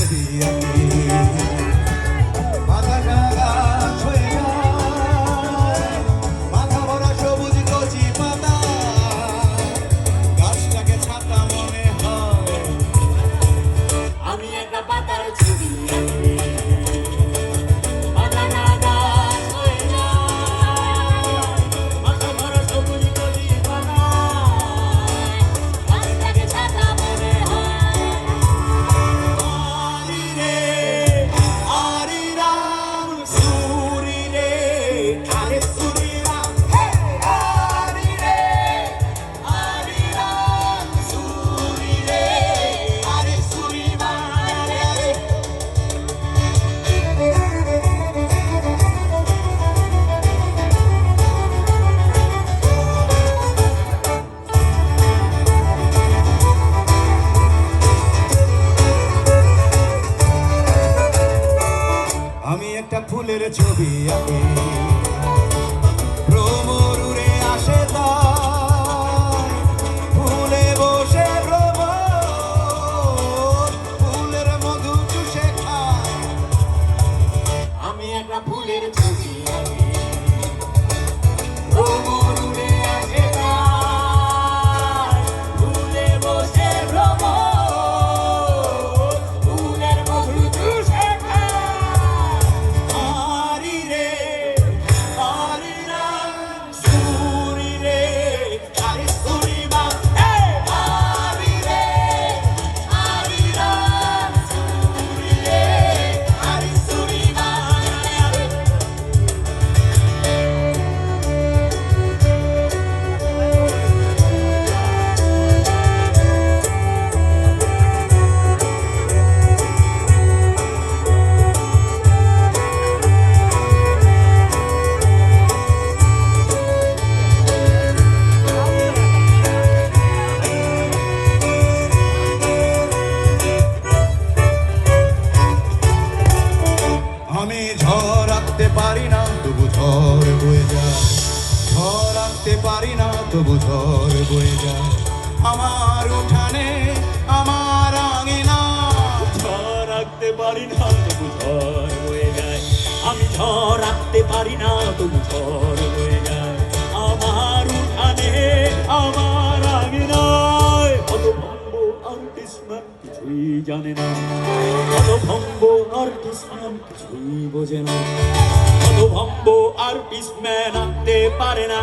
ছবি আঁকি বাতাসা গাছ হয়ে যায় মাথা ভরা সবুজ কচি পাতা গাছটাকে ছাতা মনে হয় আমি একটা পাতার ছবি আঁকি বাতাসা গাছ হয়ে যায় মাথা ভরা সবুজ কচি পাতা গাছটাকে ছাতা মনে হয় আমি একটা ফুলের ছবি আঁকি ভ্রমর উড়ে আসে তাই ফুলে বসে ভ্রমর ফুলের মধু চুষে খায় আমি একটা ফুলের ছবি আঁকি ভ্রমর উড়ে আসে তাই ফুলে বসে ভ্রমর ফুলের মধু চুষে খায় আরি রে আরি রাম সুরি রে আরি সুরি মা আরি রে আরি রাম সুরি রে আরি সুরি মা আমি ঝড় আঁকতে পারি না তবু ঝড় বয়ে যায় ঝড় আঁকতে পারি না তবু ঝড় বয়ে যায় আমার উঠানে আমার আঙিনা ঝড় আঁকতে পারি না তবু ঝড় বয়ে যায় আমি ঝড় আঁকতে পারি না তবু ঝড় বয়ে যায় আমার উঠানে আমার আঙিনায় হতভম্ব আর্টিস্টম্যান কিছুই জানে না হতভম্ব আর্টিস্টম্যান কিছুই বোঝে না হতভম্ব আর্টিস্টম্যান আঁকতে পারে না